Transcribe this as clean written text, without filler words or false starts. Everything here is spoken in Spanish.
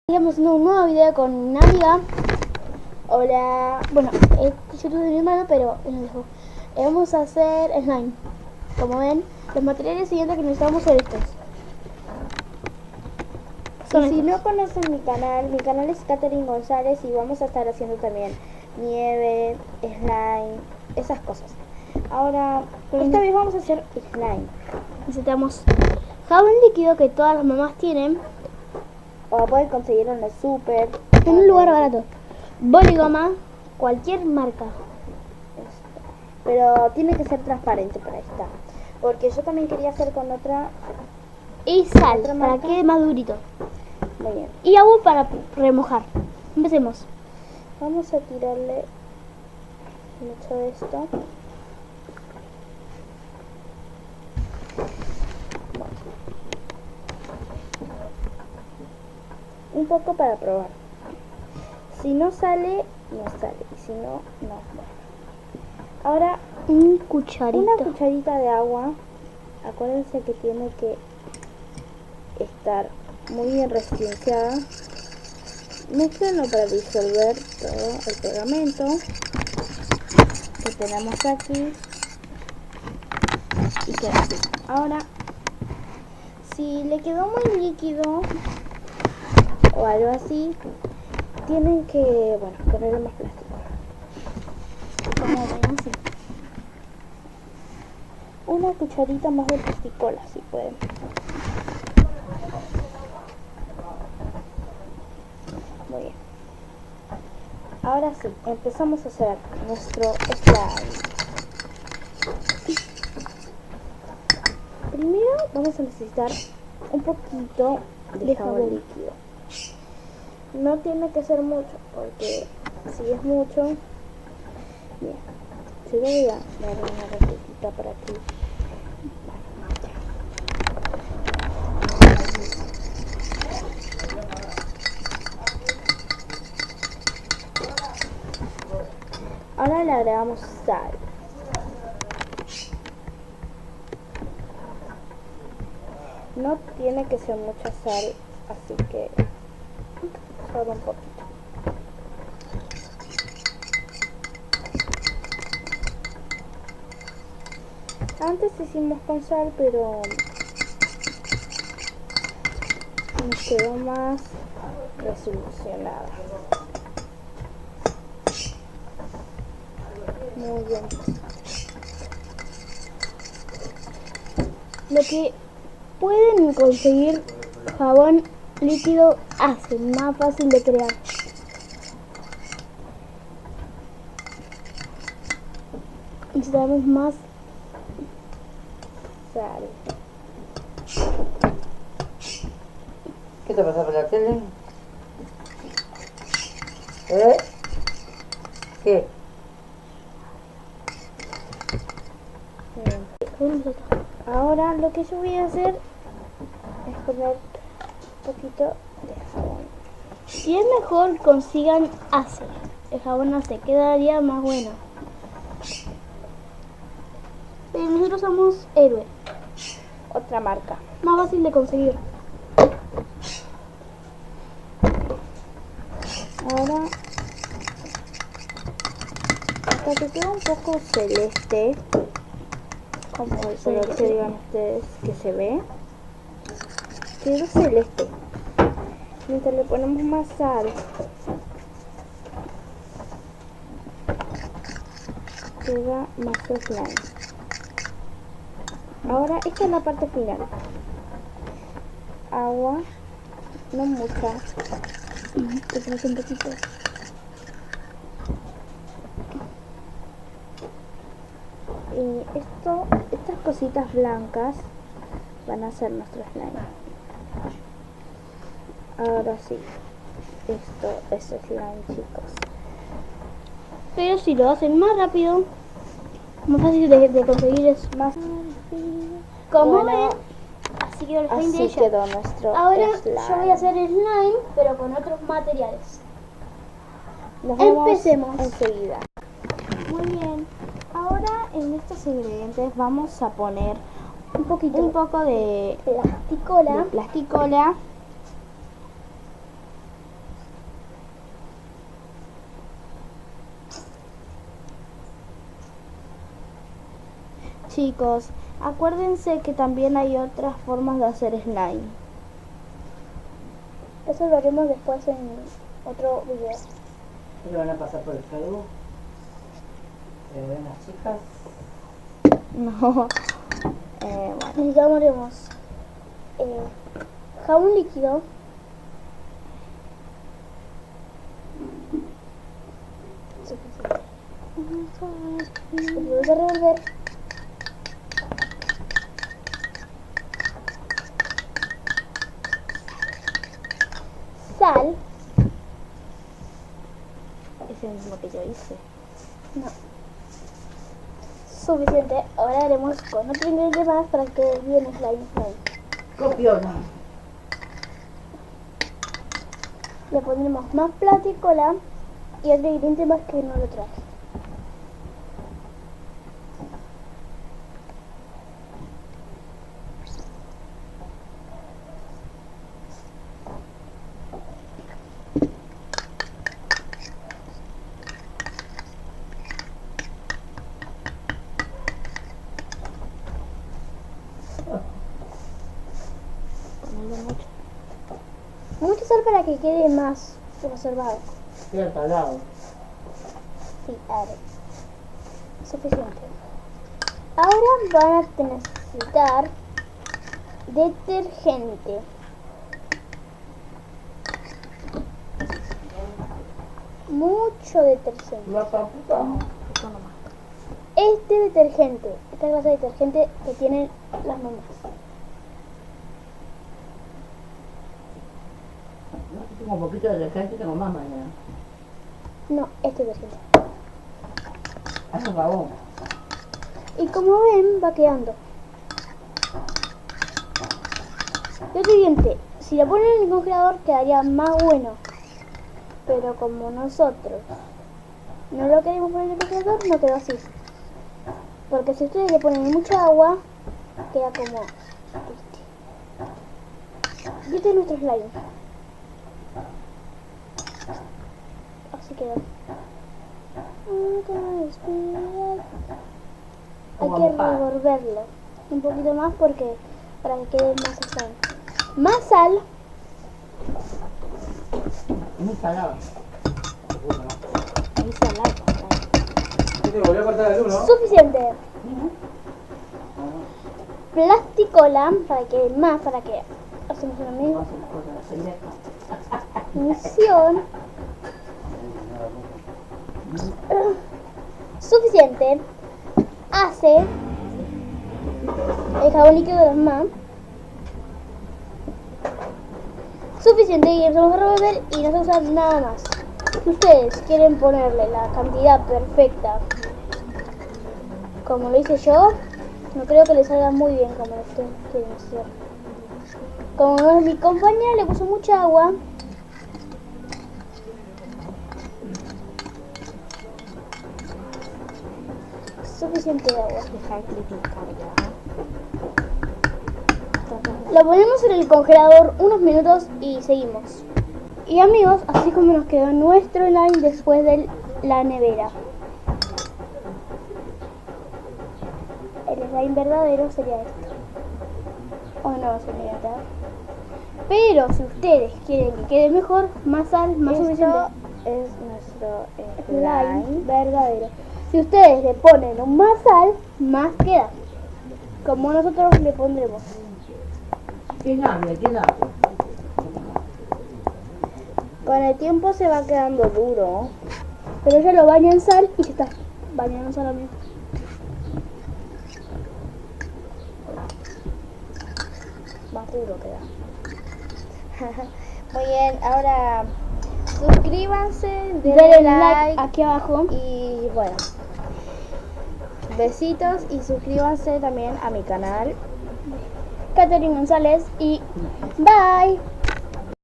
Estamos haciendo un nuevo video con una amiga. Hola, bueno, yo tuve mi hermano, pero él nos dejó. Vamos a hacer slime. Como ven, los materiales siguientes que necesitamos son estos. Si no conocen mi canal es Katherine González y vamos a estar haciendo también nieve, slime, esas cosas. Ahora, esta vez vamos a hacer slime. Necesitamos jabón líquido que todas las mamás tienen. O pueden conseguirlo en el super. En un lugar barato. Boligoma, cualquier marca. Pero tiene que ser transparente para esta. Porque yo también quería hacer con otra. Y sal, ¿Otra para marca? que quede más durito. Muy bien. Y agua para remojar. Empecemos. Vamos a tirarle mucho de esto. Un poco para probar. Si no sale, no sale. Y si no, no. Ahora, Un cucharito. una cucharita de agua. Acuérdense que tiene que estar muy bien resistenciada. Mézclenlo para disolver todo el pegamento que tenemos aquí. Y queda así. Ahora, si le quedó muy líquido o algo así, tienen que, ponerle más plástico. Como ven, así. Una cucharita más de plasticola, si pueden. Muy bien. Ahora sí, empezamos a hacer nuestro slime. Primero vamos a necesitar un poquito de jabón líquido. No tiene que ser mucho, porque si es mucho, bien. Yo le voy a dar una recetita para ti. Ahora le agregamos sal. No tiene que ser mucha sal, así que solo un poquito. Antes hicimos con sal, pero nos quedó más resolucionada. Muy bien. Lo que pueden conseguir jabón líquido hace más fácil de crear. Necesitamos más Sal. ¿Qué te pasa por la tele? ¿Eh? ¿Qué? Bien. Ahora lo que yo voy a hacer es poner un poquito de jabón. Si es mejor consigan Ace. El jabón Ace quedaría más bueno. Pero nosotros somos Héroe. Otra marca. Más fácil de conseguir. Ahora, hasta que queda un poco celeste, como el color que digan ustedes que se ve, quedó celeste. Mientras le ponemos más sal, queda más slime. Ahora, esta es la parte final. Agua, no mucha. Que se hace un poquito. Y estas cositas blancas van a ser nuestro slime. Ahora sí, esto es slime, chicos. Pero si lo hacen más rápido, más fácil de conseguir es Más como bueno, ven. Así quedó el slime de así ella. quedó nuestro Ahora slime. yo voy a hacer slime, pero con otros materiales. Nos vemos Empecemos. enseguida. Muy bien. Ahora en estos ingredientes vamos a poner un poco de Plasticola. plasticola Chicos, acuérdense que también hay otras formas de hacer slime. Eso lo haremos después en otro video. ¿Lo van a pasar por el Facebook? ¿Ven las chicas? No. Bueno. Necesitamos jabón líquido. Suficiente. Vamos a revolver. Sal. Es el mismo que yo hice. No. Suficiente. Ahora haremos con otro ingrediente más para que bien slime. Copiona. Le pondremos más plasticola y otro ingrediente más que no lo traje. Mucha sal para que quede más conservado. Queda salado. Sí, haré. Suficiente. Ahora van a necesitar detergente. Mucho detergente. La paputa. Este detergente, esta clase de detergente que tienen las mamás. Tengo un poquito de detergente, tengo más mañana. No, este detergente. Haz un jabón. Y como ven, va quedando. Lo siguiente, si lo ponen en el congelador quedaría más bueno. Pero como nosotros no lo queremos poner en el congelador, no quedó así. Porque si ustedes le ponen mucha agua, queda como este. Y este es nuestro slime. Así quedó. Hay que revolverlo un poquito más porque para que quede más sal. Más sal. Muy salado. Muy salado. ¿Te volvió a cortar la luz, no? Suficiente. Plasticola para que quede más, para que hacemos una misión. Suficiente. Hace el jabón líquido de las mamás. Suficiente y empezamos a revolver y no se usa nada más. Si ustedes quieren ponerle la cantidad perfecta como lo hice yo, no creo que les salga muy bien como ustedes quieren hacer. Como mi compañera le puso mucha agua, suficiente agua. Dejar criticar ya. Lo ponemos en el congelador unos minutos y seguimos. Y amigos, así como nos quedó nuestro slime después de la nevera. El slime verdadero sería esto. O no sería verdad. Pero si ustedes quieren que quede mejor, más sal, más suficiente. Es nuestro Slime verdadero. Si ustedes le ponen más sal, más queda. Como nosotros le pondremos. ¿Quién habla? ¿Quién habla? Con el tiempo se va quedando duro. Pero ya lo baña en sal y ya está. Bañado en sal, amigos. Más duro queda. Muy bien, ahora suscríbanse, denle like aquí abajo. y bueno, besitos y suscríbanse también a mi canal. Catherine González y bye.